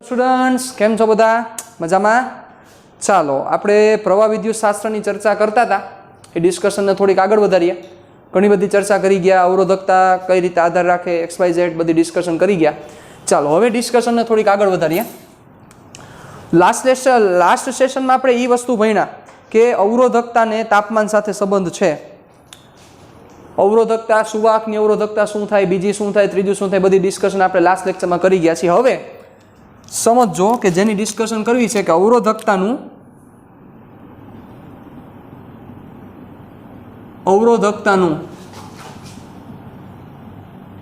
Students કેમ છો બધા? મજામાં? ચાલો આપણે પ્રવાહ વિદ્યુત શાસ્ત્રની ચર્ચા કરતા હતા એ ડિસ્કશનને થોડીક આગળ વધારીએ. ઘણી બધી ચર્ચા કરી ગયા, અવરોધકતા કઈ રીતે આધાર રાખે, XYZ બધી ડિસ્કશન કરી ગયા. ચાલો હવે ડિસ્કશનને થોડીક આગળ વધારીએ. લાસ્ટ સેશનમાં આપણે એ વસ્તુ ભણ્યા કે અવરોધકતાને તાપમાન સાથે સંબંધ છે. અવરોધકતા, સુવાહકની અવરોધકતા શું થાય, બીજી શું થાય, ત્રીજું શું થાય, બધી ડિસ્કશન આપણે લાસ્ટ લેક્ચરમાં કરી ગયા છીએ. હવે સમજો કે જેની ડિસ્કશન કરવી છે કે અવરોધકતાનું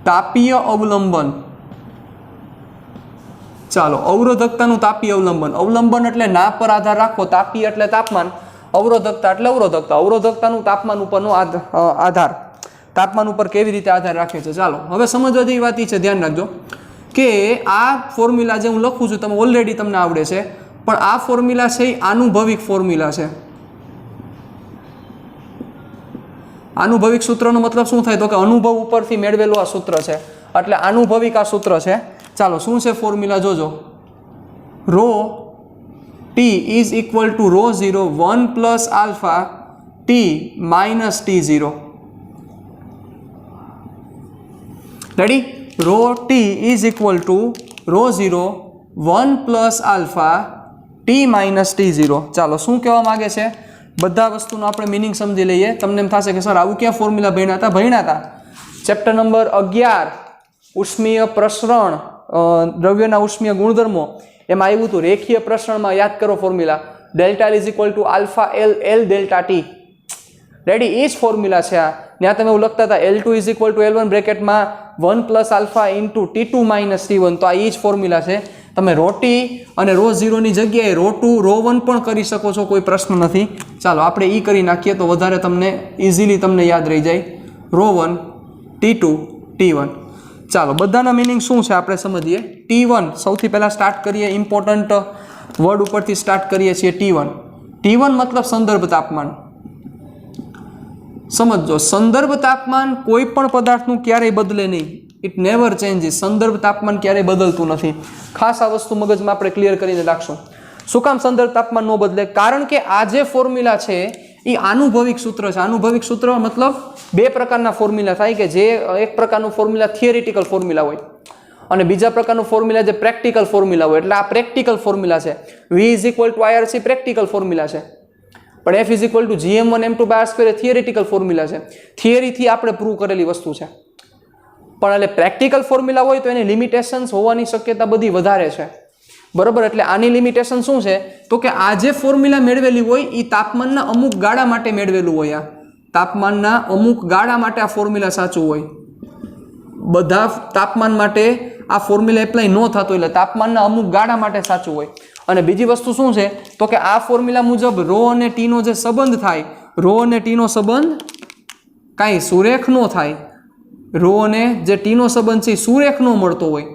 તાપીય અવલંબન. ચાલો, અવરોધકતાનું તાપીય અવલંબન એટલે ના પર આધાર રાખવો, તાપીય એટલે તાપમાન, અવરોધકતા એટલે અવરોધકતા. અવરોધકતાનું તાપમાન ઉપરનો આધાર, તાપમાન ઉપર કેવી રીતે આધાર રાખે છે. ચાલો હવે સમજવા જેવી વાત છે, ધ્યાન રાખજો કે આ ફોર્મ્યુલા જે હું લખું છું તમે ઓલરેડી તમને આવડે છે, પણ આ ફોર્મ્યુલા છે એ આનુભવિક ફોર્મ્યુલા છે. આનુભવિક સૂત્રનો મતલબ શું થાય તો કે અનુભવ ઉપરથી મેળવેલું આ સૂત્ર છે, એટલે આનુભવિક આ સૂત્ર છે. ચાલો શું છે ફોર્મ્યુલા જોજો. Rho T is equal to rho 0 1 plus alpha T minus T0. Ready? Rho T is equal to rho 0 1 plus alpha T minus T0. ચાલો શું કહેવા માગે છે? બધા વસ્તુનો આપણે મિનિંગ સમજી લઈએ. તમને એમ થશે કે સર આવું ક્યાં ફોર્મ્યુલા ભણ્યા હતા. ચેપ્ટર નંબર 11 ઉષ્મીય પ્રસરણ, દ્રવ્યના ઉષ્મીય ગુણધર્મો, એમાં આવ્યું હતું રેખીય પ્રસરણમાં. યાદ કરો formula, delta is equal to alpha L delta T. Ready? એ જ ફોર્મ્યુલા છે આ. ત્યાં તમે એવું લખતા હતા L2 is equal two L1 બ્રેકેટમાં 1 plus alpha into T2 minus T1. તો આ એ જ ફોર્મ્યુલા છે. તમે રો ટી અને રો 0ની જગ્યાએ રો 2 રો 1 પણ કરી શકો છો, કોઈ પ્રશ્ન નથી. ચાલો આપણે એ કરી નાખીએ તો વધારે તમને ઇઝીલી તમને યાદ રહી જાય. Row 1 T2 T1. ચાલો બધાના મિનિંગ શું છે આપણે સમજીએ. T1 સૌથી પહેલાં સ્ટાર્ટ કરીએ, ઇમ્પોર્ટન્ટ વર્ડ ઉપરથી સ્ટાર્ટ કરીએ છીએ. T1 મતલબ સંદર્ભ તાપમાન. સમજો, સંદર્ભ તાપમાન કોઈ પણ પદાર્થનું ક્યારેય બદલે નહીં. It never changes. સંદર્ભ તાપમાન ક્યારેય બદલતું નથી. ખાસ આ વસ્તુ મગજમાં આપણે ક્લિયર કરીને રાખશું. શું કામ સંદર્ભ તાપમાન ન બદલે? કારણ કે આ જે ફોર્મ્યુલા છે એ આનુભવિક સૂત્ર છે. આનુભવિક સૂત્ર મતલબ બે પ્રકારના ફોર્મ્યુલા થાય કે જે એક પ્રકારનું ફોર્મ્યુલા થિયરિટિકલ ફોર્મ્યુલા હોય અને બીજા પ્રકારનું ફોર્મ્યુલા જે પ્રેક્ટિકલ ફોર્મ્યુલા હોય. એટલે આ પ્રેક્ટિકલ ફોર્મ્યુલા છે. V is equal two IRC practical formula છે, પણ F is equal two GM1 M2/R² A theoretical formula છે. થિયરીથી આપણે પ્રૂવ કરેલી વસ્તુ છે. પણ એટલે પ્રેક્ટિકલ ફોર્મ્યુલા હોય તો એની લિમિટેશન્સ હોવાની શક્યતા બધી વધારે છે. બરોબર? એટલે આની લિમિટેશન શું છે તો કે આ જે ફોર્મ્યુલા મેળવેલી હોય એ તાપમાનના અમુક ગાળા માટે મેળવેલું હોય. આ તાપમાનના અમુક ગાળા માટે આ ફોર્મ્યુલા સાચું હોય. બધા તાપમાન માટે આ ફોર્મ્યુલા એપ્લાય ન થતો, એટલે તાપમાનના અમુક ગાળા માટે સાચું હોય. અને બીજી વસ્તુ શું છે તો કે આ ફોર્મ્યુલા મુજબ રો અને ટીનો જે સંબંધ થાય, રો અને ટીનો સંબંધ કાંઈ સુરેખ ન થાય. રો અને જે ટીનો સંબંધ છે એ સુરેખ ન મળતો હોય.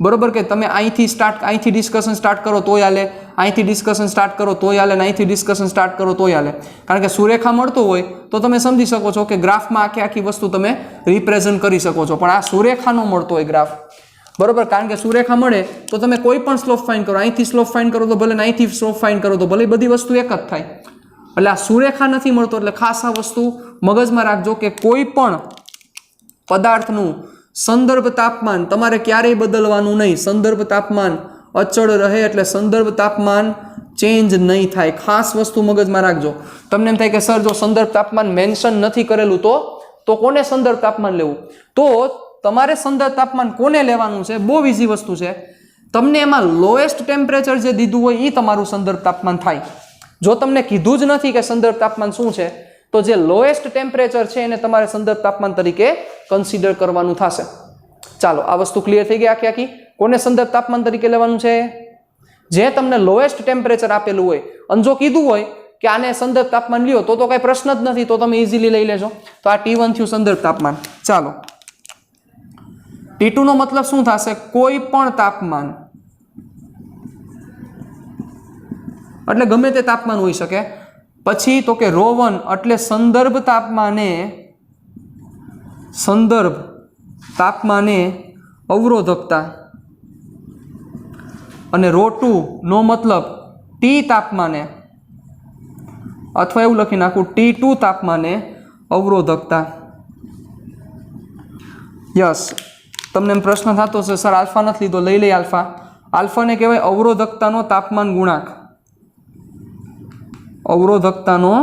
બરોબર? કે તમે અહીંથી ડિસ્કશન સ્ટાર્ટ કરો તોય હાલે, અહીંથી ડિસ્કશન સ્ટાર્ટ કરો તોય હાલે, અહીંથી ડિસ્કશન સ્ટાર્ટ કરો તોય હાલે. કારણ કે સુરેખા મળતો હોય તો તમે સમજી શકો છો કે ગ્રાફમાં આખી વસ્તુ તમે રિપ્રેઝન્ટ કરી શકો છો. પણ આ સુરેખા ન મળતો હોય ગ્રાફ. બરોબર? કારણ કે સુરેખા મળે તો તમે કોઈ પણ સ્લોપ ફાઇન્ડ કરો, અહીંથી સ્લોપ ફાઇન્ડ કરો તો ભલે, અહીંથી સ્લોપ ફાઇન્ડ કરો તો ભલે, બધી વસ્તુ એક જ થાય. એટલે આ સુરેખા નથી મળતો. એટલે ખાસ આ વસ્તુ મગજમાં રાખજો કે કોઈ પણ પદાર્થનું સંદર્ભ તાપમાન તમારે ક્યારેય બદલવાનું નહીં. સંદર્ભ તાપમાન અચળ રહે, એટલે સંદર્ભ તાપમાન ચેન્જ નહીં થાય. ખાસ વસ્તુ મગજમાં રાખજો. તમને એમ થાય કે સર જો સંદર્ભ તાપમાન મેન્શન નથી કરેલું તો કોને સંદર્ભ તાપમાન લેવું? તો તમારે સંદર્ભ તાપમાન કોને લેવાનું છે? બહુ ઇઝી વસ્તુ છે. તમને એમાં લોએસ્ટ ટેમ્પરેચર જે દીધું હોય એ તમારું સંદર્ભ તાપમાન થાય. જો તમને કીધું જ નથી કે સંદર્ભ તાપમાન શું છે તો જે લોએસ્ટ ટેમ્પરેચર છે એને તમારે સંદર્ભ તાપમાન તરીકે કન્સિડર કરવાનું થશે. ચાલો આ વસ્તુ ક્લિયર થઈ ગઈ આખી. કોને સંદર્ભ તાપમાન તરીકે લેવાનું છે? જે તમને લોએસ્ટ ટેમ્પરેચર આપેલું હોય. અને જો કીધું હોય કે આને સંદર્ભ તાપમાન લ્યો તો કાંઈ પ્રશ્ન જ નથી, તો તમે ઇઝીલી લઈ લેજો. તો આ T1 થયું સંદર્ભ તાપમાન. ચાલો T2 નો મતલબ શું થશે? કોઈ પણ તાપમાન, એટલે ગમે તે તાપમાન હોઈ શકે. પછી તો કે રો 1 એટલે સંદર્ભ તાપમાને સંદર્ભ તાપમાને અવરોધકતા અને ρ2 નો મતલબ ટી તાપમાને અથવા એવું લખી નાખું T2 તાપમાને અવરોધકતા. યસ, તમને એમ પ્રશ્ન થતો છે સર આલ્ફા નથી લીધો, લઈ લઈ આલ્ફા. આલ્ફાને કહેવાય અવરોધકતાનો તાપમાન ગુણાંક. અવરોધકતાનો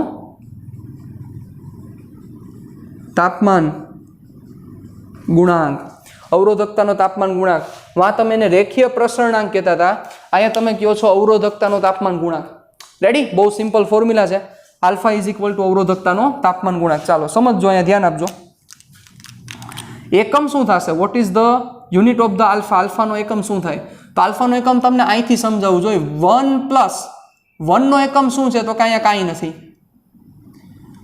તાપમાન ગુણાંક. અવરોધકતાનો તાપમાન ગુણાંક. વાં તમે એને રેખીય પ્રસરણાંક કહેતા હતા, અહીંયા તમે કહો છો અવરોધકતાનો તાપમાન ગુણાંક. રેડી? બહુ સિમ્પલ ફોર્મ્યુલા છે. આલ્ફા ઇઝ ઇક્વલ ટુ અવરોધકતાનો તાપમાન ગુણાંક. ચાલો સમજો, અહીંયા ધ્યાન આપજો. એકમ શું થશે? What is the unit of the alpha? આલ્ફાનો એકમ શું થાય? તો આલ્ફાનો એકમ તમને અહીંથી સમજાવવું જોઈએ. 1 પ્લસ 1 નો એકમ શું છે? તો અહીંયા કાંઈ નથી.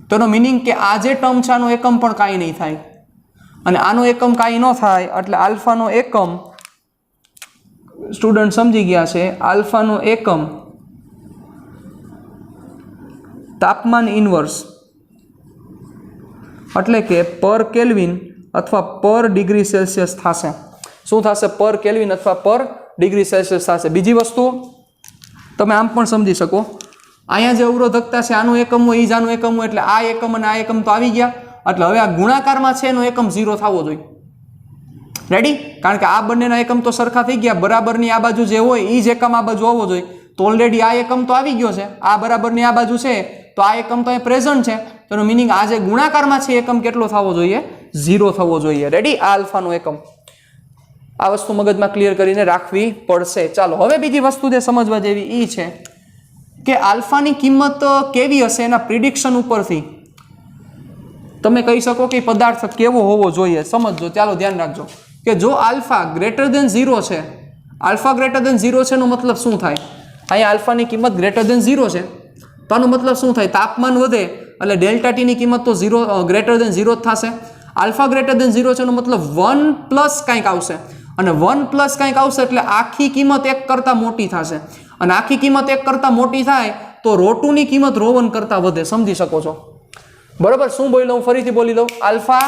તો એનો મિનિંગ કે આ જે ટર્મ છે આનો એકમ પણ કાંઈ નહીં થાય અને આનો એકમ કાંઈ ન થાય, એટલે આલ્ફાનો એકમ, સ્ટુડન્ટ સમજી ગયા છે, આલ્ફાનો એકમ તાપમાન ઇન્વર્સ એટલે કે પર કેલ્વિન અથવા પર ડિગ્રી સેલ્સિયસ થશે. શું થશે? પર કેલ્વિન અથવા પર ડિગ્રી સેલ્સિયસ થશે. બીજી વસ્તુ તમે આમ પણ સમજી શકો, અહીંયા જે અવરોધકતા છે આનું એકમ હોય, એ જ આનું એકમ હોય, એટલે આ એકમ અને આ એકમ તો આવી ગયા. એટલે હવે આ ગુણાકારમાં છે એનો એકમ 0 થવો જોઈએ. રેડી? કારણ કે આ બંનેના એકમ તો સરખા થઈ ગયા. બરાબરની આ બાજુ જે હોય એ જ એકમ આ બાજુ આવવો જોઈએ. તો ઓલરેડી આ એકમ તો આવી ગયો છે, આ બરાબરની આ બાજુ છે, તો આ એકમ તો અહીં પ્રેઝન્ટ છે. તો એનો મિનિંગ આ જે ગુણાકારમાં છે એકમ કેટલો થવો જોઈએ? 0 થવો જોઈએ. રેડી? આ આલ્ફાનો એકમ. આ વસ્તુ મગજમાં ક્લિયર કરીને રાખવી પડશે. ચાલો હવે બીજી વસ્તુ જે સમજવા જેવી એ છે કે આલ્ફાની કિંમત કેવી હશે એના પ્રિડિક્શન ઉપરથી તમે કહી શકો કે પદાર્થ કેવો હોવો જોઈએ. સમજો, ચાલો ધ્યાન રાખજો કે જો આલ્ફા ગ્રેટર દેન 0 છે, આલ્ફા ગ્રેટર દેન 0 છે એનો મતલબ શું થાય? અહીંયા આલ્ફાની કિંમત ગ્રેટર દેન 0 છે, તો આનો મતલબ શું થાય? તાપમાન વધે એટલે ડેલ્ટા ટીની કિંમત તો 0 ગ્રેટર દેન 0 જ થશે. આલ્ફા ગ્રેટર દેન 0 છે એનો મતલબ 1 પ્લસ કંઈક આવશે, અને 1 પ્લસ કંઈક આવશે એટલે આખી કિંમત 1 કરતાં મોટી થશે, અને આખી કિંમત 1 કરતાં મોટી થાય તો ρ2 ની કિંમત ρ1 કરતાં વધે. સમજી શકો છો? બરોબર? શું બોલી લઉં? ફરીથી બોલી લઉં. Alpha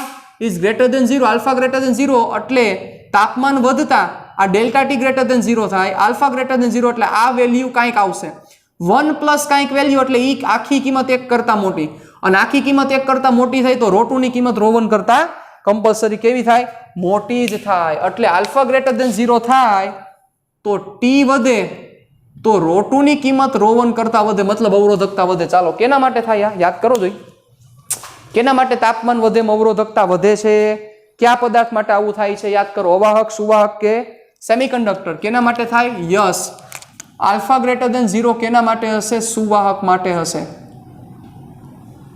is greater than 0, alpha greater than 0 એટલે તાપમાન વધતા આ ડેલ્ટા ટી ગ્રેટર દેન 0 થાય. આલ્ફા ગ્રેટર દેન 0 એટલે આ વેલ્યુ કાંઈક આવશે. 1 પ્લસ કાંઈક વેલ્યુ એટલે એ આખી કિંમત 1 કરતાં મોટી, અને આખી કિંમત 1 કરતાં મોટી થાય તો ρ2 ની કિંમત ρ1 કરતાં કમ્પલસરી કેવી થાય? મોટી જ થાય. એટલે આલ્ફા ગ્રેટર દેન 0 થાય તો ટી વધે તો ρ2 ની કિંમત ρ1 કરતાં વધે, મતલબ અવરોધકતા વધે. ચાલો કેના માટે થાય? યાદ કરો જોઈ. કેના માટે તાપમાન વધે, અવરોધકતા વધે છે? કયા પદાર્થ માટે આવું થાય છે? યાદ કરો. અવાહક, સુવાહક કે સેમિકન્ડક્ટર? કેના માટે થાય? યસ, આલ્ફા ગ્રેટર દેન 0 કેના માટે હશે? સુવાહક માટે હશે.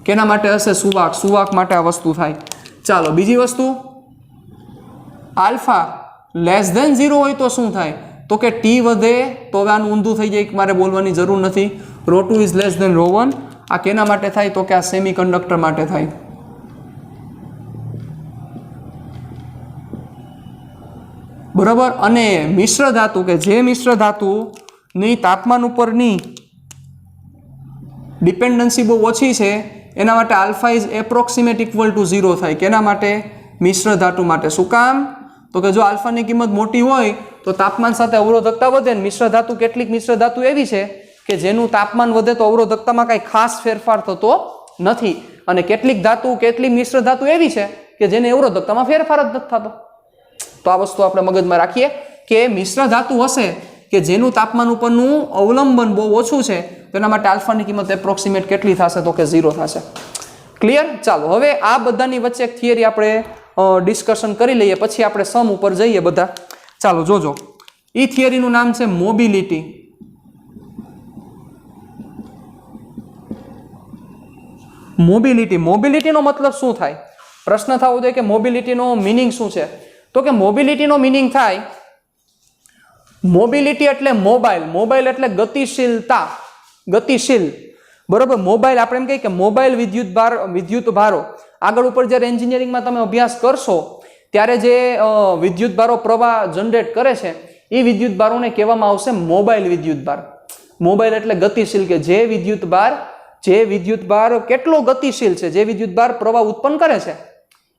કેના માટે હશે? સુવાહક. સુવાહક માટે આ વસ્તુ થાય. ચાલો બીજી વસ્તુ, આલ્ફા લેસ દેન 0 હોય તો શું થાય? તો કે ટી વધે. તો હવે આનું ઊંધું થઈ જાય, મારે બોલવાની જરૂર નથી. ρ2 ઇઝ લેસ દેન ρ1. આ કેના માટે થાય? તો કે આ સેમિકન્ડક્ટર માટે થાય. બરાબર? અને મિશ્ર ધાતુ કે જે મિશ્ર ધાતુની તાપમાન ઉપરની ડિપેન્ડન્સી બહુ ઓછી છે એના માટે alpha is approximate equal to 0 થાય. કેના માટે? મિશ્ર ધાતુ માટે. શું કામ? તો કે જો આલ્ફાની કિંમત મોટી હોય તો તાપમાન સાથે અવરોધકતા વધે. મિશ્ર ધાતુ, કેટલીક મિશ્ર ધાતુ એવી છે કે જેનું તાપમાન વધે તો અવરોધકતામાં કાંઈ ખાસ ફેરફાર થતો નથી, અને કેટલીક ધાતુ, કેટલીક મિશ્ર ધાતુ એવી છે કે જેને અવરોધકતામાં ફેરફાર જ નથી થતો. તો આ વસ્તુ આપણે મગજમાં રાખીએ કે મિશ્ર ધાતુ હશે કે જેનું તાપમાન ઉપરનું અવલંબન બહુ ઓછું છે તેના માટે આલ્ફાની કિંમત એપ્રોક્સિમેટ કેટલી થશે? તો કે 0 થશે. ક્લિયર? ચાલો હવે આ બધાની વચ્ચે એક થિયરી આપણે ડિસ્કશન કરી લઈએ, પછી આપણે સમ ઉપર જઈએ બધા. ચાલો જોજો. એ થિયરીનું નામ છે મોબિલિટી. મોબિલિટી. મોબિલિટીનો મતલબ શું થાય? પ્રશ્ન થવો જોઈએ કે મોબિલિટીનો મિનિંગ શું છે? તો કે મોબિલિટીનો મિનિંગ થાય, મોબિલિટી એટલે મોબાઈલ. મોબાઈલ એટલે ગતિશીલતા, ગતિશીલ. બરોબર? મોબાઈલ આપણે એમ કહીએ કે મોબાઈલ વિદ્યુત ભારો. આગળ ઉપર જ્યારે એન્જિનિયરિંગમાં તમે અભ્યાસ કરશો ત્યારે જે વિદ્યુત ભારો પ્રવાહ જનરેટ કરે છે એ વિદ્યુત ભારોને કહેવામાં આવશે મોબાઈલ વિદ્યુત ભાર. મોબાઈલ એટલે ગતિશીલ, કે જે વિદ્યુત ભાર કેટલો ગતિશીલ છે, જે વિદ્યુત ભાર પ્રવાહ ઉત્પન્ન કરે છે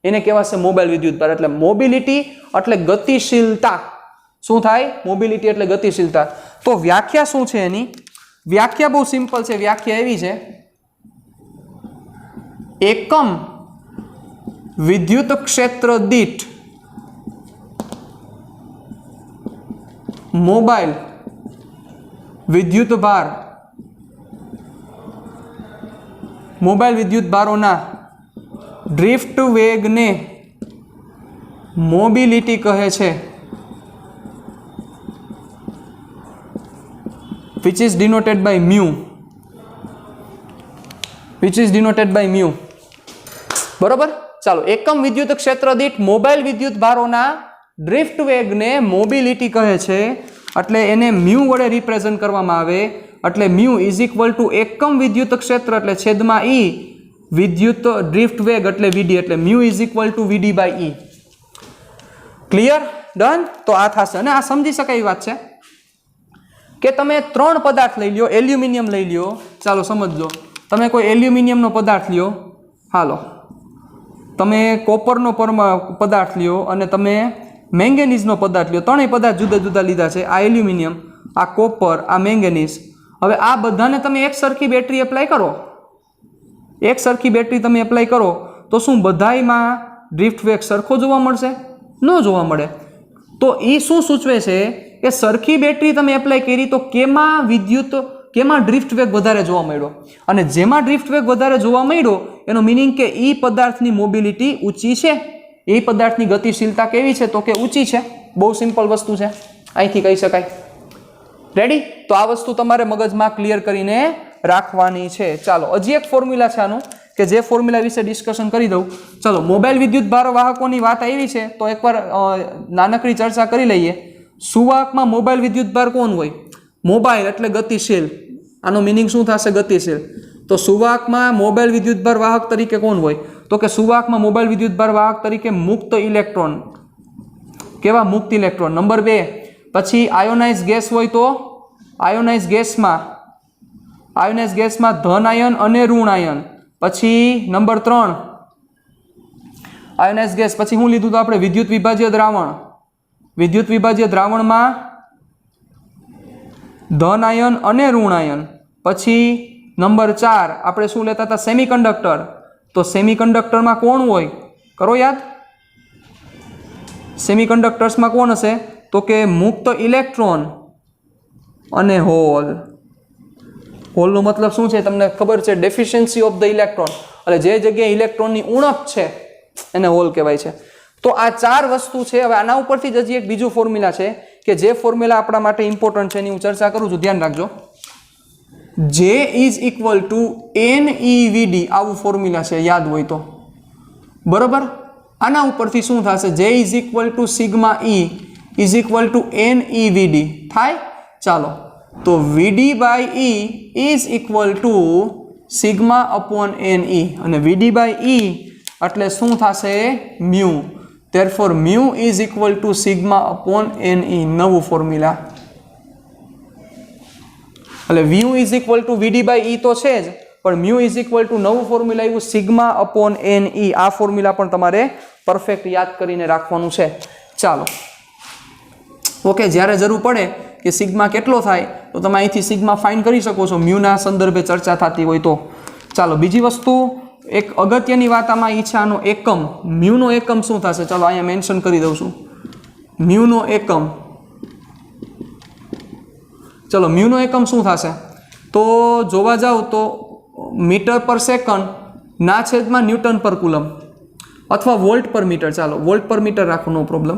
એને કહેવાશે મોબાઈલ વિદ્યુતભાર. એટલે મોબિલિટી એટલે ગતિશીલતા. શું થાય? મોબિલિટી એટલે ગતિશીલતા. તો વ્યાખ્યા શું છે એની? વ્યાખ્યા બહુ સિમ્પલ છે. વ્યાખ્યા એવી છે, એકમ વિદ્યુત ક્ષેત્ર દીઠ મોબાઈલ વિદ્યુતભાર, મોબાઈલ વિદ્યુતભારોના ડ્રિફ્ટ વેગને મોબિલિટી કહે છે, which is denoted by mu, which is denoted by mu. બરોબર? ચાલો, એકમ વિદ્યુત ક્ષેત્ર દીઠ મોબાઈલ વિદ્યુતભારોના ડ્રિફ્ટ વેગને મોબિલિટી કહે છે, એટલે એને મ્યુ વડે રિપ્રેઝન્ટ કરવામાં આવે. એટલે મ્યુ ઇઝ ઇક્વલ ટુ એકમ વિદ્યુત ક્ષેત્ર એટલે છેદમાં ઈ વિદ્યુત ડ્રિફ્ટ વેગ એટલે વીડી, એટલે mu is equal to V D by E. Clear? Done? તો આ થશે. અને આ સમજી શકાય એવી વાત છે કે તમે 3 પદાર્થ લઈ લ્યો, એલ્યુમિનિયમ લઈ લ્યો. ચાલો સમજજો, તમે કોઈ એલ્યુમિનિયમનો પદાર્થ લ્યો, હાલો, તમે કોપરનો પદાર્થ લ્યો અને તમે મેંગેનીઝનો પદાર્થ લ્યો. ત્રણેય પદાર્થ જુદા જુદા લીધા છે. આ એલ્યુમિનિયમ, આ કોપર, આ મેંગેનીઝ. હવે આ બધાને તમે એક સરખી બેટરી એપ્લાય કરો, એક સરખી બેટરી તમે એપ્લાય કરો તો શું બધાયમાં ડ્રિફ્ટ વેગ સરખો જોવા મળશે? ન જોવા મળે. તો એ શું સૂચવે છે કે સરખી બેટરી તમે એપ્લાય કરી તો કેમાં ડ્રિફ્ટ વેગ વધારે જોવા મળ્યો, અને જેમાં ડ્રિફ્ટ વેગ વધારે જોવા મળ્યો એનો મિનિંગ કે એ પદાર્થની મોબિલિટી ઊંચી છે, એ પદાર્થની ગતિશીલતા કેવી છે તો કે ઊંચી છે. બહુ સિમ્પલ વસ્તુ છે, અહીંથી કહી શકાય. રેડી? તો આ વસ્તુ તમારે મગજમાં ક્લિયર કરીને રાખવાની છે. ચાલો, હજી એક ફોર્મ્યુલા છે આનું, કે જે ફોર્મ્યુલા વિશે ડિસ્કશન કરી દઉં. ચલો, મોબાઈલ વિદ્યુતભાર વાહકોની વાત આવી છે તો એકવાર નાનકડી ચર્ચા કરી લઈએ. સુવાહકમાં મોબાઈલ વિદ્યુતભાર કોણ હોય? મોબાઈલ એટલે ગતિશીલ, આનો મિનિંગ શું થશે? ગતિશીલ. તો સુવાહકમાં મોબાઈલ વિદ્યુતભાર વાહક તરીકે કોણ હોય? તો કે સુવાહકમાં મોબાઈલ વિદ્યુતભાર વાહક તરીકે મુક્ત ઇલેક્ટ્રોન. કેવા? મુક્ત ઇલેક્ટ્રોન. નંબર 2, પછી આયોનાઇઝ ગેસ હોય તો આયોનાઇઝ ગેસમાં ધન આયન અને ઋણ આયન. પછી નંબર 3 આયોનાઇઝ ગેસ, પછી શું લીધું તો આપણે? વિદ્યુત વિભાજ્ય દ્રાવણ. વિદ્યુત વિભાજ્ય દ્રાવણમાં ધન આયન અને ઋણ આયન. પછી નંબર 4 આપણે શું લેતા હતા? સેમિકન્ડક્ટર. તો સેમિકન્ડક્ટરમાં કોણ હોય? કરો યાદ. સેમિકન્ડક્ટર્સમાં કોણ હશે? તો કે મુક્ત ઇલેક્ટ્રોન અને હોલ. હોલનો મતલબ શું છે તમને ખબર છે? Deficiency of the electron. એટલે જે જગ્યાએ ઇલેક્ટ્રોનની ઉણપ છે એને હોલ કહેવાય છે. તો આ 4 વસ્તુ છે. હવે આના ઉપરથી જ હજી એક બીજું ફોર્મ્યુલા છે કે જે ફોર્મ્યુલા આપણા માટે ઇમ્પોર્ટન્ટ છે, એની હું ચર્ચા કરું છું, ધ્યાન રાખજો. J is equal to NeVd, આવું ફોર્મ્યુલા છે, યાદ હોય તો. બરોબર? આના ઉપરથી શું થશે? J is equal to sigma E is equal to NeVd થાય. ચાલો, તો Vd by E is equal to sigma upon Ne, અને Vd બાય E એટલે શું થશે? Mu. therefore mu is equal to sigma upon Ne, નવું ફોર્મ્યુલા. એટલે mu is equal to Vd by E તો છે જ, પણ mu is equal to નવું ફોર્મ્યુલા આવ્યું સિગ્મા અપોન Ne. આ ફોર્મ્યુલા પણ તમારે પરફેક્ટ યાદ કરીને રાખવાનું છે. ચાલો, ઓકે, જ્યારે જરૂર પડે કે સિગ્મા કેટલો થાય તો તમે અહીંથી સિગ્મા ફાઇન્ડ કરી શકો છો, મ્યુના સંદર્ભે ચર્ચા થતી હોય તો. ચાલો, બીજી વસ્તુ, એક અગત્યની વાત આમાં એ છે આનો એકમ. મ્યુનો એકમ શું થશે? ચાલો અહીંયા મેન્શન કરી દઉં છું. મ્યુનો એકમ, ચલો મ્યુનો એકમ શું થશે? તો જોવા જાવ તો મીટર પર સેકન્ડ ના છેદમાં ન્યૂટન પર કુલમ, અથવા વોલ્ટ પર મીટર. ચાલો વોલ્ટ પર મીટર રાખો, નો પ્રોબ્લેમ.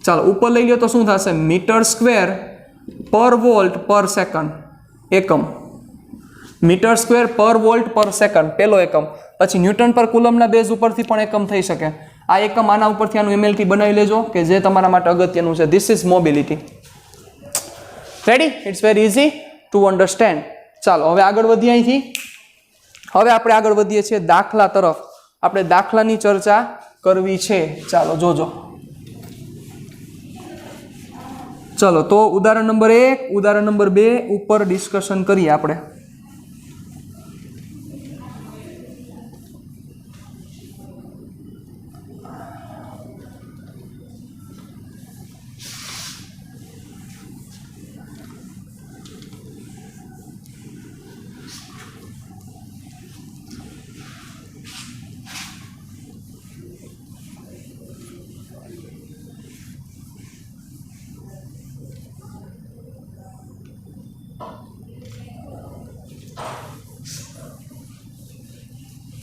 ચાલો ઉપર લઈ લો તો શું થશે? મીટર સ્ક્વેર પર વોલ્ટ પર સેકન્ડ એકમ. મીટર સ્ક્વેર પર વોલ્ટ પર સેકન્ડ પહેલો એકમ. પછી ન્યૂટન પર કુલમના બેઝ ઉપરથી પણ એકમ થઈ શકે. આ એકમ આના ઉપરથી આનું MLT બનાવી લેજો કે જે તમારા માટે અગત્યનું છે. This is mobility. Ready? It's very easy to understand. ચાલો હવે આગળ વધીએ અહીંથી. હવે આપણે આગળ વધીએ છીએ દાખલા તરફ. આપણે દાખલાની ચર્ચા કરવી છે. ચાલો જોજો. ચલો તો ઉદાહરણ નંબર 1, ઉદાહરણ નંબર 2 ઉપર ડિસ્કશન કરીએ આપણે.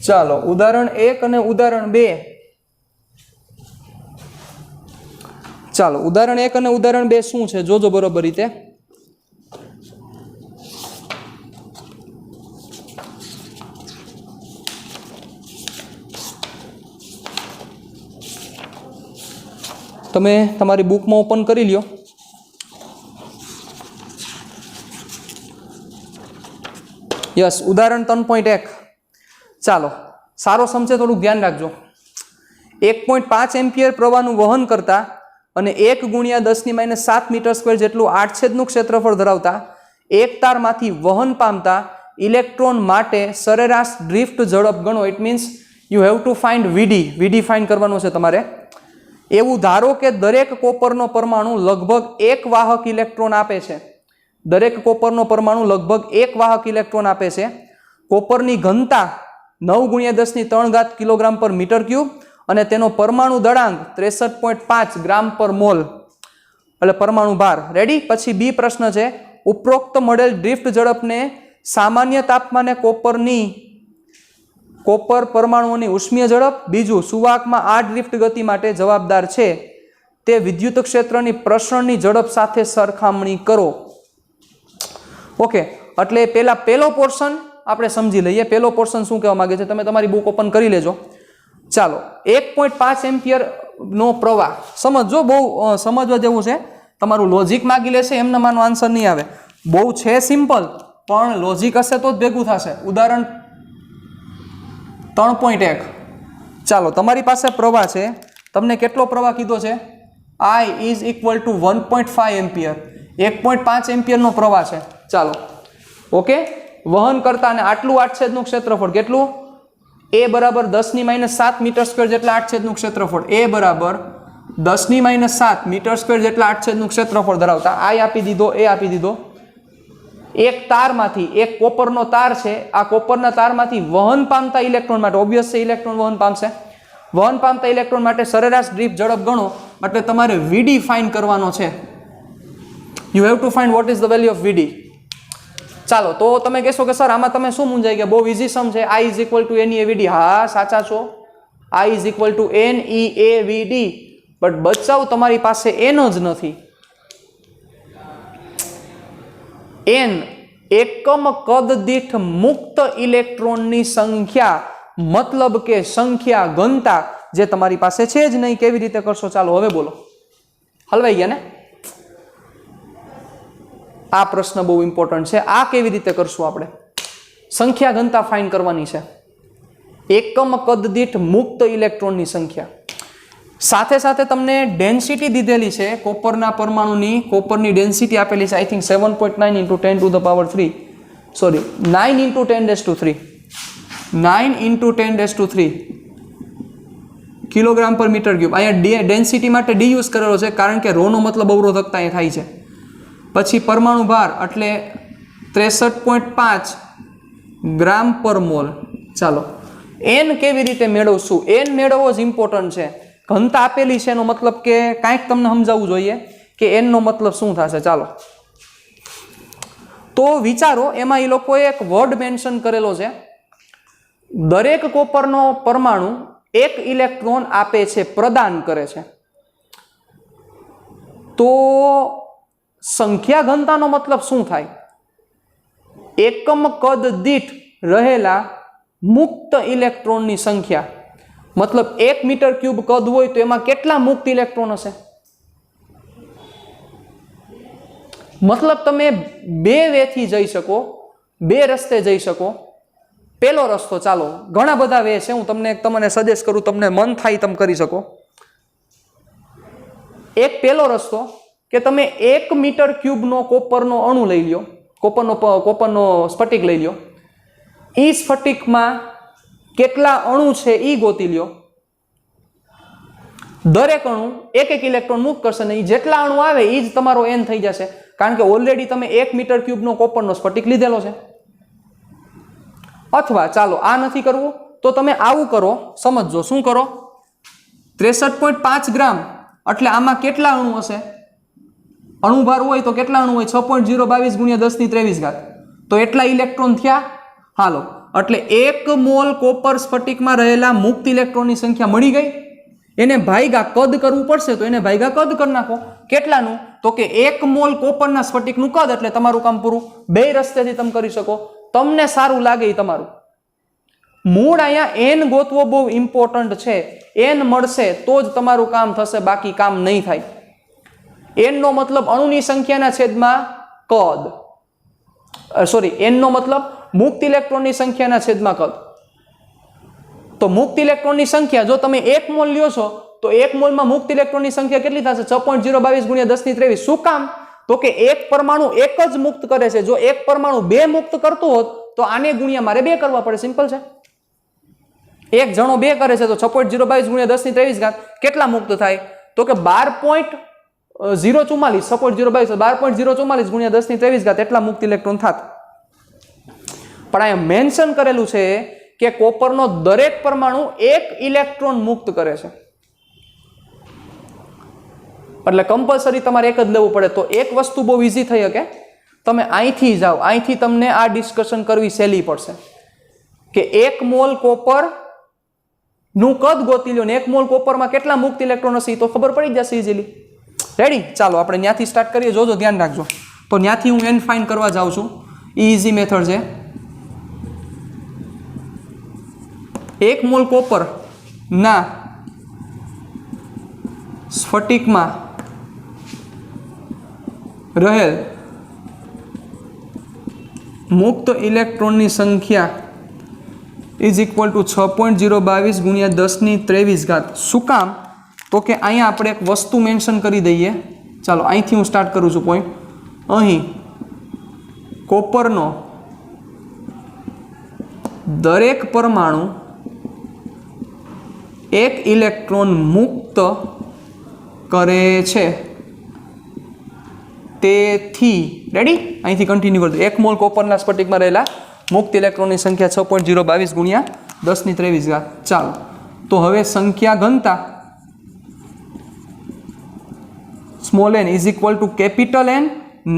ચાલો ઉદાહરણ 1 અને ઉદાહરણ 2, ચાલો ઉદાહરણ 1 અને ઉદાહરણ 2 શું છે જોજો બરોબર રીતે. તમે તમારી બુકમાં ઓપન કરી લ્યો. યસ, ઉદાહરણ 3.1. ચાલો સારો સમજે થોડુંક ધ્યાન રાખજો. 1.5 એમ્પિયર પ્રવાહનું વહન કરતા અને 1 × 10⁻⁷ મીટર સ્ક્વેર જેટલું આડછેદનું ક્ષેત્રફળ ધરાવતા એક તારમાંથી વહન પામતા ઇલેક્ટ્રોન માટે સરેરાશ ડ્રિફ્ટ ઝડપ ગણો. It means you have to find VD find કરવાનો છે તમારે. એવું ધારો કે દરેક કોપરનો પરમાણુ લગભગ 1 વાહક ઇલેક્ટ્રોન આપે છે. દરેક કોપરનો પરમાણુ લગભગ 1 વાહક ઇલેક્ટ્રોન આપે છે. કોપરની ઘનતા 9 × 10³ કિલોગ્રામ પર મીટર ક્યુબ અને તેનો પરમાણુ દળાંક 63.5 ગ્રામ પર મોલ, એટલે પરમાણુ ભાર. રેડી? પછી બી પ્રશ્ન છે, ઉપરોક્ત મળેલ ડ્રિફ્ટ ઝડપને સામાન્ય તાપમાને કોપર પરમાણુઓની ઉષ્મીય ઝડપ, બીજું સુવાહકમાં આ ડ્રિફ્ટ ગતિ માટે જવાબદાર છે તે વિદ્યુત ક્ષેત્રની પ્રસરણની ઝડપ સાથે સરખામણી કરો. ઓકે, એટલે પહેલો પોર્શન આપણે સમજી લઈએ. પહેલો પોર્શન શું કહેવા માંગે છે, તમે તમારી બુક ઓપન કરી લેજો. ચાલો 1.5 એમ્પિયર નો પ્રવાહ સમજો, બહુ સમજવા જેવું છે. તમારું લોજિક માગી લેશે, એમને માનો આન્સર નહીં આવે. બહુ છે સિમ્પલ, પણ લોજિક હશે તો જ ભેગું થશે. ઉદાહરણ 3.1. ચાલો તમારી પાસે પ્રવાહ છે, તમને કેટલો પ્રવાહ કીધો છે? I is equal to 1.5 ampere. 1.5 એમ્પિયરનો પ્રવાહ છે. ચાલો ઓકે, વહન કરતા અને આટલું આડછેદનું ક્ષેત્રફળ કેટલું? A બરાબર 10⁻⁷ મીટર સ્ક્વેર જેટલા આડછેદનું ક્ષેત્રફળ. A બરાબર 10⁻⁷ મીટર સ્ક્વેર જેટલા આડછેદનું ક્ષેત્રફળ ધરાવતા I આપી દીધો, A આપી દીધો. એક તારમાંથી, એક કોપરનો તાર છે, આ કોપરના તારમાંથી વહન પામતા ઇલેક્ટ્રોન માટે, ઓબ્વિયસ છે ઇલેક્ટ્રોન વહન પામશે, વહન પામતા ઇલેક્ટ્રોન માટે સરેરાશ ડ્રિફ્ટ ઝડપ ગણો. એટલે તમારે વીડી ફાઇન્ડ કરવાનો છે. You have to find what is the value of VD. ચાલો તો તમે કહેશો કે સર આમાં તમે શું મૂંઝાઈ ગયા, બહુ ઇઝી સમ છે. I is equal to NEAVD. હા સાચા છો, I is equal to NEAVD, but બચાવ તમારી પાસે n જ નથી. n એકમ કદ દીઠ મુક્ત ઇલેક્ટ્રોનની સંખ્યા, મતલબ કે સંખ્યા ઘનતા, જે તમારી પાસે છે જ નહીં. કેવી રીતે કરશો? ચાલો હવે બોલો. હલવાઈ ગયા ને? આ પ્રશ્ન બહુ ઇમ્પોર્ટન્ટ છે. આ કેવી રીતે કરશું આપણે? સંખ્યા ઘનતા ફાઇન્ડ કરવાની છે. એકમ કદ દીઠ મુક્ત ઇલેક્ટ્રોનની સંખ્યા. સાથે સાથે તમને ડેન્સિટી દીધેલી છે કોપરના પરમાણુની. કોપરની ડેન્સિટી આપેલી છે આઈ થિંક 7.9 × 10⁻³ સોરી 9 × 10⁻³ 9 × 10⁻³ કિલોગ્રામ પર મીટર ક્યુબ. અહીંયા ડેન્સિટી માટે ડી યુઝ કરેલો છે કારણ કે રોનો મતલબ અવરોધકતા એ થાય છે. પછી પરમાણુ ભાર એટલે 63.5 ગ્રામ પર મોલ. ચાલો એન કેવી રીતે મેળવશું? એન મેળવવો જ ઇમ્પોર્ટન્ટ છે. ઘનતા આપેલી છે એનો મતલબ કે કાંઈક તમને સમજાવવું જોઈએ કે એન નો મતલબ શું થશે. ચાલો તો વિચારો, એમાં એ લોકોએ એક વર્ડ મેન્શન કરેલો છે, દરેક કોપરનો પરમાણુ 1 ઇલેક્ટ્રોન આપે છે, પ્રદાન કરે છે. તો સંખ્યા ઘનતાનો મતલબ શું થાય? એકમ કદ દીઠ રહેલા મુક્ત ઇલેક્ટ્રોનની સંખ્યા. મતલબ 1 મીટર ક્યુબ કદ હોય તો એમાં કેટલા મુક્ત ઇલેક્ટ્રોન હશે? મતલબ તમે બે વેથી જઈ શકો, બે રસ્તે જઈ શકો. પહેલો રસ્તો, ચાલો ઘણા બધા વે છે, હું તમને સજેસ્ટ કરું, તમને મન થાય તમે કરી શકો. એક પહેલો રસ્તો કે તમે 1 મીટર ક્યુબનો કોપરનો અણુ લઈ લ્યો, કોપરનો સ્ફટિક લઈ લ્યો. એ સ્ફટિકમાં કેટલા અણુ છે એ ગોતી લ્યો. દરેક અણુ 1 ઇલેક્ટ્રોન મુક્ત કરશે ને જેટલા અણુ આવે એ જ તમારો n થઈ જશે, કારણ કે ઓલરેડી તમે 1 મીટર ક્યુબનો કોપરનો સ્ફટિક લીધેલો છે. અથવા ચાલો આ નથી કરવું તો તમે આવું કરો, સમજો. શું કરો? 63.5 ગ્રામ એટલે આમાં કેટલા અણુ હશે? અણુભાર હોય તો કેટલા અણુ હોય? 6.022 × 10⁻23. તો એટલા ઇલેક્ટ્રોન થયા. હાલો એટલે 1 મોલ કોપર સ્ફટિકમાં રહેલા મુક્ત ઇલેક્ટ્રોનની સંખ્યા મળી ગઈ. એને ભાગ્યા કદ કરવું પડશે તો એને ભાગ્યા કદ કરી નાખો. કેટલાનું? તો કે 1 મોલ કોપરના સ્ફટિકનું કદ, એટલે તમારું કામ પૂરું. બે રસ્તેથી તમે કરી શકો, તમને સારું લાગે એ તમારું. મૂળ અહીંયા n ગોતવો બહુ ઇમ્પોર્ટન્ટ છે. n મળશે તો જ તમારું કામ થશે, બાકી કામ નહીં થાય. n નો મતલબ અણુની સંખ્યાના છેદમાં કદ, સોરી n નો મતલબ મુક્ત ઇલેક્ટ્રોનની સંખ્યાના છેદમાં કદ. તો મુક્ત ઇલેક્ટ્રોનની સંખ્યા જો તમે 1 મોલ લ્યો છો તો 1 મોલમાં મુક્ત ઇલેક્ટ્રોનની સંખ્યા કેટલી થશે? 6.022 ગુણ્યા 10⁻23. શું કામ? તો કે એક પરમાણુ એક જ મુક્ત કરે છે. જો એક પરમાણુ 2 મુક્ત કરતો હોત તો આને ગુણ્યા મારે 2 કરવા પડે. સિમ્પલ છે. એક જણો 2 કરે છે તો 6.022 ગુણ્યા 10⁻23 કેટલા મુક્ત થાય? તો કે 12.044. 6.022 12.044 ગુણ્યા 10⁻23 એટલા મુક્ત ઇલેક્ટ્રોન થાત. પણ અહીંયા મેન્શન કરેલું છે કે કોપરનો દરેક પરમાણુ 1 ઇલેક્ટ્રોન મુક્ત કરે છે. એટલે કમ્પલસરી તમારે એક જ લેવું પડે. તો એક વસ્તુ બહુ ઈઝી થઈ શકે, તમે અહીંથી જાઓ, અહીંથી તમને આ ડિસ્કશન કરવી સહેલી પડશે કે 1 મોલ કોપર નું કદ ગોતી લો ને 1 મોલ કોપરમાં કેટલા મુક્ત ઇલેક્ટ્રોન હશે તો ખબર પડી જશે ઇઝીલી. રેડી? ચાલો આપણે ત્યાંથી સ્ટાર્ટ કરીએ. જોજો, ધ્યાન રાખજો. તો ત્યાંથી હું n ફાઇન્ડ કરવા જાઉં છું. ઈઝી મેથડ છે. 1 મોલ કોપર ના સ્ફટિકમાં રહેલ મુક્ત ઇલેક્ટ્રોનની સંખ્યા ઇઝ ઇક્વલ ટુ 6.022 ગુણ્યા 10⁻23. શું કામ? તો કે અહીંયા આપણે એક વસ્તુ મેન્શન કરી દઈએ. ચાલો અહીંથી હું સ્ટાર્ટ કરું છું પોઈન્ટ. અહીં કોપરનો દરેક પરમાણુ 1 ઇલેક્ટ્રોન મુક્ત કરે છે. તેથી રેડી? અહીંથી કન્ટિન્યુ કરજો. 1 મોલ કોપરના સ્ફટિકમાં રહેલા મુક્ત ઇલેક્ટ્રોનની સંખ્યા 6.022 ગુણ્યા 10⁻23. ચાલો તો હવે સંખ્યા ઘનતા small n is equal to capital N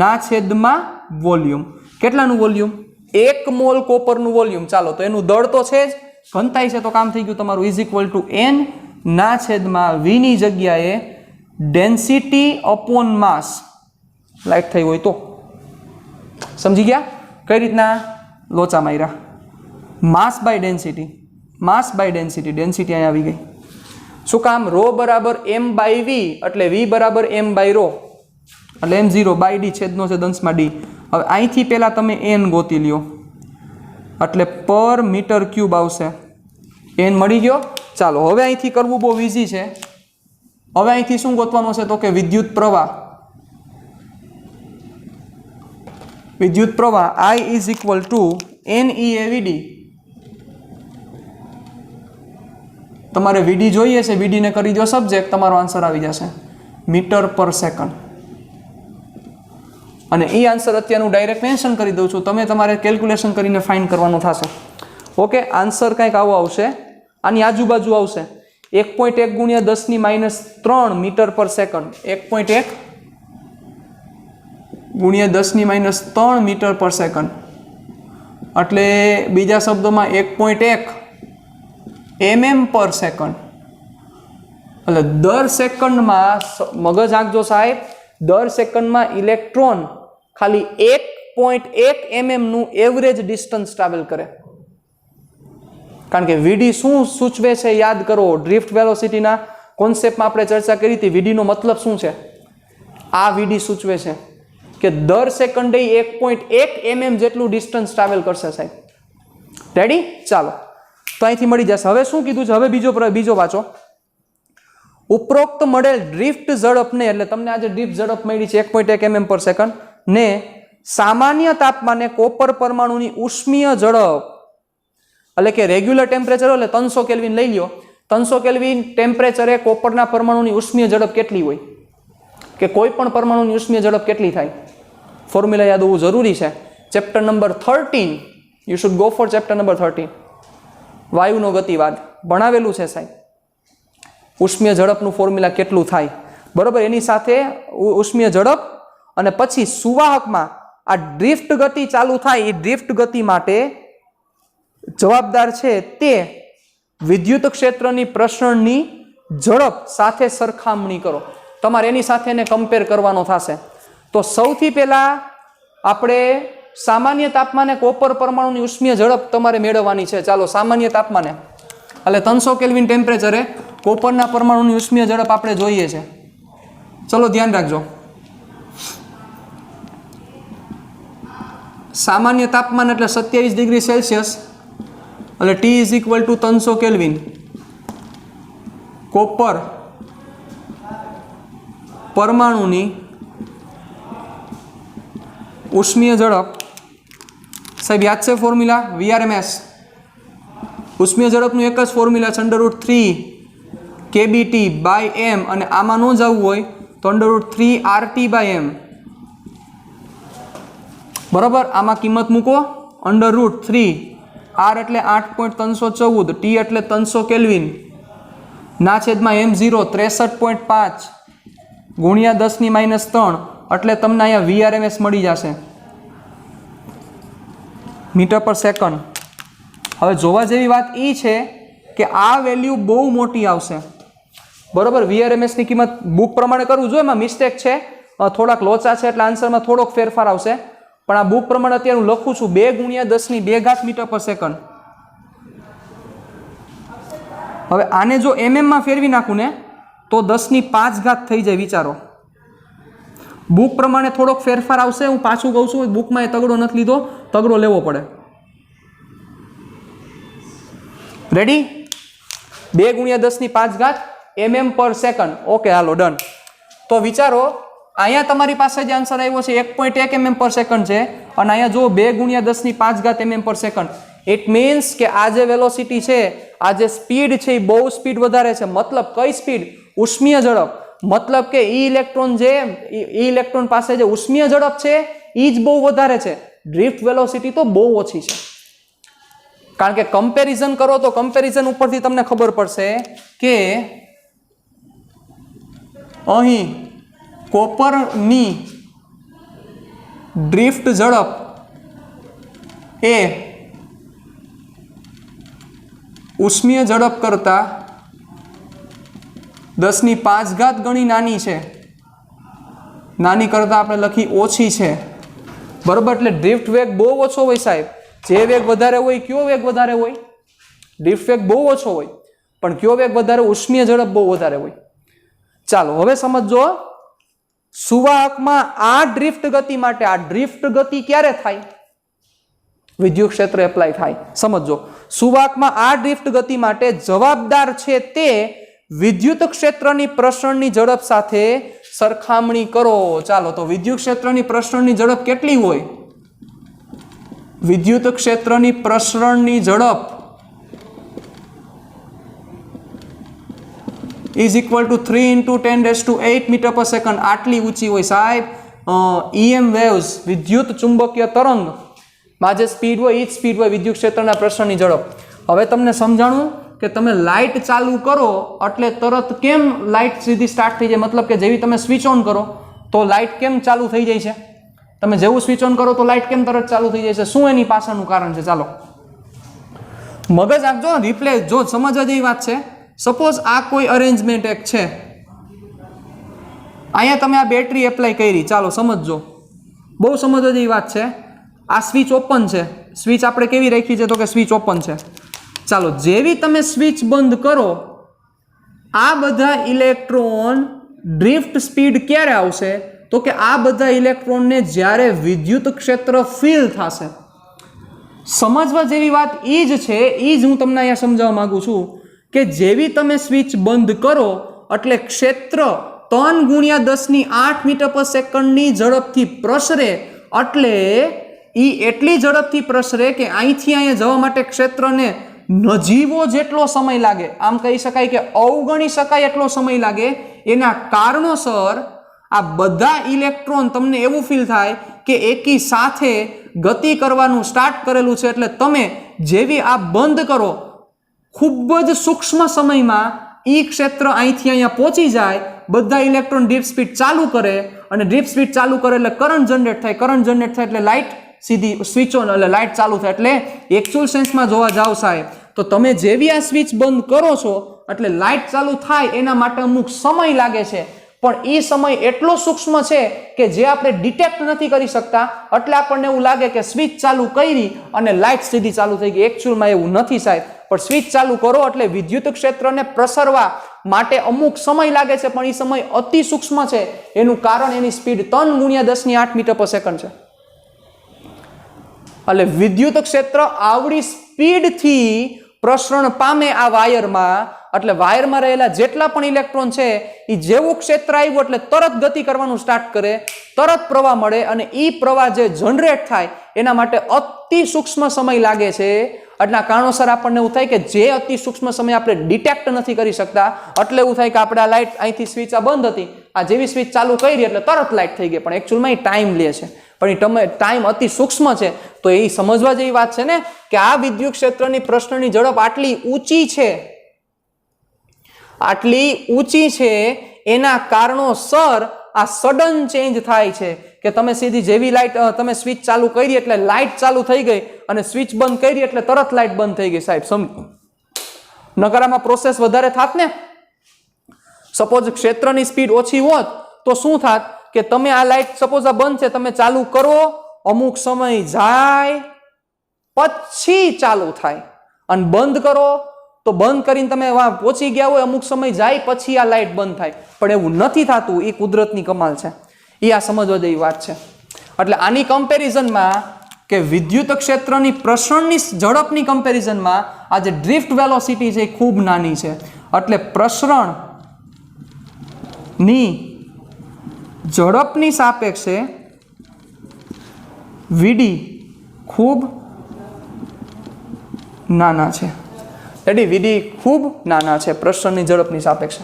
ના છેદમાં વોલ્યુમ. કેટલાનું વોલ્યુમ? 1 મોલ કોપરનું વોલ્યુમ. ચાલો તો એનું દળ તો છે જ, ઘનતાઈ છે તો કામ થઈ ગયું તમારું. ઇઝ ઇક્વલ ટુ n ના છેદમાં v ની જગ્યાએ ડેન્સિટી અપોન માસ લાઈટ થઈ હોય તો. સમજી ગયા? કઈ રીતના? લોચા માર્યા. Mass by density, mass by density. Density અહીંયા આવી ગઈ. શું કામ? ρ બરાબર m બાય v એટલે v બરાબર m બાય ρ એટલે m0 બાય d છેદનો છે દંશમાં d. હવે અહીંથી પહેલા તમે n ગોતી લ્યો એટલે પર મીટર ક્યુબ આવશે. n મળી ગયો. ચાલો હવે અહીંથી કરવું બહુ ઈઝી છે. હવે અહીંથી શું ગોતવાનું છે? તો કે વિદ્યુત પ્રવાહ. વિદ્યુત પ્રવાહ I is equal two NeAVD. તમારે VD જોઈએ છે, VD ને કરી દો સબ્જેક્ટ, તમારો આન્સર આવી જશે મીટર પર સેકન્ડ. અને એ આન્સર અત્યારનું ડાયરેક્ટ મેન્શન કરી દઉં છું. તમે તમારે કેલ્ક્યુલેશન કરીને ફાઇન્ડ કરવાનું થશે. ઓકે, આન્સર કંઈક આવો આવશે, આની આજુબાજુ આવશે. 1.1 ગુણ્યા 10⁻³ મીટર પર સેકન્ડ. 1.1 ગુણ્યા 10⁻³ મીટર પર સેકન્ડ એટલે બીજા શબ્દોમાં 1.1 mm પર સેકન્ડ. એટલે દર સેકન્ડમાં, મગજ આંકજો સાહેબ, દર સેકન્ડમાં ઇલેક્ટ્રોન ખાલી 1.1 mm નું એવરેજ ડિસ્ટન્સ ટ્રાવેલ કરે. કારણ કે VD શું સૂચવે છે યાદ કરો. ડ્રિફ્ટ વેલોસિટીના કોન્સેપ્ટમાં આપણે ચર્ચા કરી હતી. VD નો મતલબ શું છે? આ VD સૂચવે છે કે દર સેકન્ડે 1.1 mm જેટલું ડિસ્ટન્સ ટ્રાવેલ કરશે સાહેબ. રેડી? ચાલો તો અહીંથી મળી જશે. હવે શું કીધું છે? હવે બીજો વાંચો. ઉપરોક્ત મળેલ ડ્રિફ્ટ ઝડપને, એટલે તમને આજે ડ્રિફ્ટ ઝડપ મળી છે 1.1 mm પર સેકન્ડ ને સામાન્ય તાપમાને કોપર પરમાણુની ઉષ્મીય ઝડપ, એટલે કે રેગ્યુલર ટેમ્પરેચર એટલે 300 કેલ્વિન લઈ લ્યો. 300 કેલ્વિન ટેમ્પરેચરે કોપરના પરમાણુની ઉષ્મીય ઝડપ કેટલી હોય? કે કોઈ પણ પરમાણુની ઉષ્મીય ઝડપ કેટલી થાય? ફોર્મ્યુલા યાદ હોવું જરૂરી છે. Chapter number 13, you should go for chapter number 13. વાયુનો ગતિવાદ ભણાવેલું છે સાહેબ. ઉષ્મીય ઝડપનું ફોર્મ્યુલા કેટલું થાય, બરોબર? એની સાથે ઉષ્મીય ઝડપ અને પછી સુવાહકમાં આ ડ્રિફ્ટ ગતિ ચાલુ થાય. એ ડ્રિફ્ટ ગતિ માટે જવાબદાર છે તે વિદ્યુત ક્ષેત્રની પ્રસરણની ઝડપ સાથે સરખામણી કરો. તમારે એની સાથે એને કમ્પેર કરવાનો થશે. તો સૌથી પહેલા આપણે સામાન્ય તાપમાને કોપર પરમાણુની ઉષ્મીય ઝડપ તમારે મેળવવાની છે. ચાલો સામાન્ય તાપમાને એટલે 300 કેલ્વિન ટેમ્પરેચરે કોપરના પરમાણુની ઉષ્મીય ઝડપ આપણે જોઈએ છે. ચલો ધ્યાન રાખજો. સામાન્ય તાપમાન એટલે 27 ડિગ્રી સેલ્સિયસ એટલે T is equal to 300 kelvin. Copper પરમાણુની ઉષ્મીય ઝડપ સાહેબ યાદ છે ફોર્મ્યુલા VRMS. ઉષ્મીય ઝડપનું એક જ ફોર્મ્યુલા છે √3 kBT બાય m અને આમાં ન જવું હોય તો √3 RT/m. બરાબર. આમાં કિંમત મૂકો √3 R એટલે 8.314 T એટલે 300 કેલ્વિન ના છેદમાં m0 63.5 ગુણ્યા 10⁻³ એટલે તમને અહીંયા VRMS મળી જશે મીટર પર સેકન્ડ. હવે જોવા જેવી વાત એ છે કે આ વેલ્યુ બહુ મોટી આવશે. બરાબર. VRMS ની કિંમત બુક પ્રમાણે કરવું જોઈએ. એમાં મિસ્ટેક છે, થોડાક લોચા છે એટલે આન્સરમાં થોડોક ફેરફાર આવશે. પણ આ બુક પ્રમાણે અત્યારે હું લખું છું 2 × 10⁻² મીટર પર સેકન્ડ. હવે આને જો માં ફેરવી નાખું ને તો 10⁵ થઈ જાય. વિચારો, બુક પ્રમાણે થોડોક ફેરફાર આવશે. હું પાછું કહું છું, બુકમાં એ તગડો નથી લીધો, તગડો લેવો પડે. રેડી? 2 × 10⁵ mm પર સેકન્ડ. ઓકે, હાલો ડન. તો વિચારો, અહીંયા તમારી પાસે જે આન્સર આવ્યો છે 1.1 mm પર સેકન્ડ છે અને અહીંયા જો 2 × 10⁵ mm પર સેકન્ડ. ઇટ મીન્સ કે આ જે વેલોસિટી છે, આ જે સ્પીડ છે એ બહુ સ્પીડ વધારે છે. મતલબ કઈ સ્પીડ? ઉષ્મીય ઝડપ. મતલબ કે ઇલેક્ટ્રોન પાસે જે ઉષ્મીય ઝડપ છે એ જ બહુ વધારે છે. ડ્રિફ્ટ વેલોસિટી તો બહુ ઓછી છે. કારણ કે કમ્પેરિઝન કરો તો કમ્પેરિઝન ઉપરથી તમને ખબર પડશે કે અહીં કોપરની ડ્રિફ્ટ ઝડપ એ ઉષ્મીય ઝડપ કરતા 10⁵ ગણી નાની છે. નાની કરતા આપણે લખી ઓછી છે. બરોબર. એટલે ડ્રિફ્ટ વેગ બહુ ઓછો હોય સાહેબ. જે વેગ વધારે હોય કયો વેગ વધારે હોય? ડ્રિફ્ટ વેગ બહુ ઓછો હોય. પણ કયો વેગ વધારે? ઉષ્મીય ઝડપ બહુ વધારે હોય. ચાલો હવે સમજો, સુવાહકમાં આ ડ્રિફ્ટ ગતિ માટે, આ ડ્રિફ્ટ ગતિ ક્યારે થાય? વિદ્યુત ક્ષેત્ર એપ્લાય થાય. સમજો, સુવાહકમાં આ ડ્રિફ્ટ ગતિ માટે જવાબદાર છે તે વિદ્યુત ક્ષેત્રની પ્રસરણની ઝડપ સાથે સરખામણી કરો. ચાલો, તો વિદ્યુત ક્ષેત્રની પ્રસરણની ઝડપ કેટલી હોય? વિદ્યુત ક્ષેત્રની પ્રસરણની ઝડપ ઇઝ ઇક્વલ ટુ 3 × 10⁸ મીટર પર સેકન્ડ. આટલી ઊંચી હોય સાહેબ. EM વેવ્સ, વિદ્યુત ચુંબકીય તરંગ માં જે સ્પીડ હોય એ જ સ્પીડ હોય વિદ્યુત ક્ષેત્રના પ્રસરણની ઝડપ. હવે તમને સમજાણું કે તમે લાઇટ ચાલુ કરો એટલે તરત કેમ લાઇટ સીધી સ્ટાર્ટ થઈ જાય? મતલબ કે જેવી તમે સ્વિચ ઓન કરો તો લાઇટ કેમ ચાલુ થઈ જાય છે? તમે જેવું સ્વિચ ઓન કરો તો લાઇટ કેમ તરત ચાલુ થઈ જાય છે? શું એની પાછળનું કારણ છે? ચાલો મગજ આપજો, રિપ્લે જો સમજવા જેવી વાત છે. સપોઝ આ કોઈ અરેન્જમેન્ટ એક છે, અહીંયા તમે આ બેટરી એપ્લાય કરી. ચાલો સમજજો, બહુ સમજવા જેવી વાત છે. આ સ્વિચ ઓપન છે. સ્વિચ આપણે કેવી રાખી છે? તો કે સ્વિચ ઓપન છે. ચાલો, જેવી તમે સ્વિચ બંધ કરો, આ બધા ઇલેક્ટ્રોન ડ્રિફ્ટ સ્પીડ ક્યારે આવશે? તો કે આ બધા ઇલેક્ટ્રોનને જ્યારે વિદ્યુત ક્ષેત્ર ફીલ થશે. સમજવા જેવી વાત એ જ છે. એ જ હું તમને અહીંયા સમજાવવા માંગુ છું કે જેવી તમે સ્વિચ બંધ કરો એટલે ક્ષેત્ર 3 × 10⁸ મીટર પર સેકન્ડની ઝડપથી પ્રસરે. એટલે એ એટલી ઝડપથી પ્રસરે કે અહીંથી અહીંયા જવા માટે ક્ષેત્રને નજીવો જેટલો સમય લાગે, આમ કહી શકાય કે અવગણી શકાય એટલો સમય લાગે. એના કારણોસર આ બધા ઇલેક્ટ્રોન તમને એવું ફીલ થાય કે એકી સાથે ગતિ કરવાનું સ્ટાર્ટ કરેલું છે. એટલે તમે જેવી આ બંધ કરો, ખૂબ જ સૂક્ષ્મ સમયમાં એ ક્ષેત્ર અહીંથી અહીંયા પહોંચી જાય. બધા ઇલેક્ટ્રોન ડ્રિફ્ટ સ્પીડ ચાલુ કરે અને ડ્રિફ્ટ સ્પીડ ચાલુ કરે એટલે કરંટ જનરેટ થાય. કરંટ જનરેટ થાય એટલે લાઇટ સીધી સ્વિચ ઓન એટલે લાઇટ ચાલુ થાય. એટલે એકચ્યુઅલ સેન્સમાં જોવા જાવ સાહેબ તો તમે જેવી આ સ્વિચ બંધ કરો છો એટલે લાઇટ ચાલુ થાય એના માટે અમુક સમય લાગે છે, પણ એ સમય એટલો સૂક્ષ્મ છે કે જે આપણે ડિટેક્ટ નથી કરી શકતા. એટલે આપણને એવું લાગે કે સ્વિચ ચાલુ કરી અને લાઇટ સીધી ચાલુ થઈ ગઈ. એકચ્યુઅલમાં એવું નથી સાહેબ. પણ સ્વિચ ચાલુ કરો એટલે વિદ્યુત ક્ષેત્રને પ્રસરવા માટે અમુક સમય લાગે છે, પણ એ સમય અતિ સૂક્ષ્મ છે. એનું કારણ એની સ્પીડ 3 × 10⁸ મીટર પર સેકન્ડ છે. એટલે વિદ્યુત ક્ષેત્ર આવડી સ્પીડથી પ્રસરણ પામે આ વાયરમાં. એટલે વાયરમાં રહેલા જેટલા પણ ઇલેક્ટ્રોન છે એ જેવું ક્ષેત્ર આવ્યું એટલે તરત ગતિ કરવાનું સ્ટાર્ટ કરે, તરત પ્રવાહ મળે, અને એ પ્રવાહ જે જનરેટ થાય એના માટે અતિ સૂક્ષ્મ સમય લાગે છે. એટલા કારણોસર આપણને એવું થાય કે જે અતિ સૂક્ષ્મ સમય આપણે ડિટેક્ટ નથી કરી શકતા. એટલે એવું થાય કે આપણે આ લાઇટ અહીંથી સ્વિચ આ બંધ હતી, આ જેવી સ્વિચ ચાલુ કરી એટલે તરત લાઇટ થઈ ગઈ, પણ એકચ્યુઅલમાં એ ટાઈમ લે છે. પણ એ ટાઈમ અતિ સૂક્ષ્મ છે. તો એ સમજવા જેવી વાત છે ને કે આ વિદ્યુત ક્ષેત્રની પ્રસરણની ઝડપ આટલી ઊંચી છે એના કારણોસર આ સડન ચેન્જ થાય છે કે તમે સીધી જેવી લાઇટ તમે સ્વિચ ચાલુ કરી એટલે લાઇટ ચાલુ થઈ ગઈ અને સ્વિચ બંધ કરી એટલે તરત લાઇટ બંધ થઈ ગઈ. સાહેબ નકરામાં પ્રોસેસ વધારે થાત ને. સપોઝ ક્ષેત્રની સ્પીડ ઓછી હોત તો શું થાત કે તમે આ લાઇટ સપોઝ આ બંધ છે, તમે ચાલુ કરો, અમુક સમય જાય પછી ચાલુ થાય, અને બંધ કરો તો બંધ કરીને તમે પહોંચી ગયા હોય, અમુક સમય જાય પછી આ લાઇટ બંધ થાય. પણ એવું નથી થતું. એ કુદરતની કમાલ છે. એ આ સમજવા જેવી વાત છે. એટલે આની કમ્પેરિઝનમાં કે વિદ્યુત ક્ષેત્રની પ્રસરણની ઝડપની કમ્પેરિઝનમાં આ જે ડ્રિફ્ટ વેલોસિટી છે એ ખૂબ નાની છે. એટલે પ્રસરણની ઝડપની સાપેક્ષે વીડી ખૂબ નાના છે. રેડી? વીડી ખૂબ નાના છે પ્રસરણની ઝડપની સાપેક્ષે.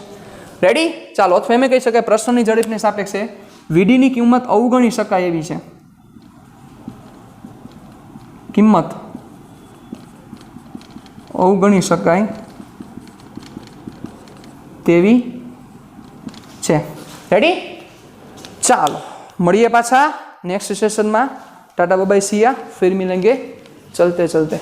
રેડી? ચાલો, અથવા એમ કહી શકાય પ્રસરણની ઝડપની સાપેક્ષે વીડીની કિંમત અવગણી શકાય એવી છે. કિંમત અવગણી શકાય તેવી છે. રેડી? ચાલો મળીએ પાછા નેક્સ્ટ સેશનમાં. टाटा बाय बाय, सिया, फिर मिलेंगे चलते चलते.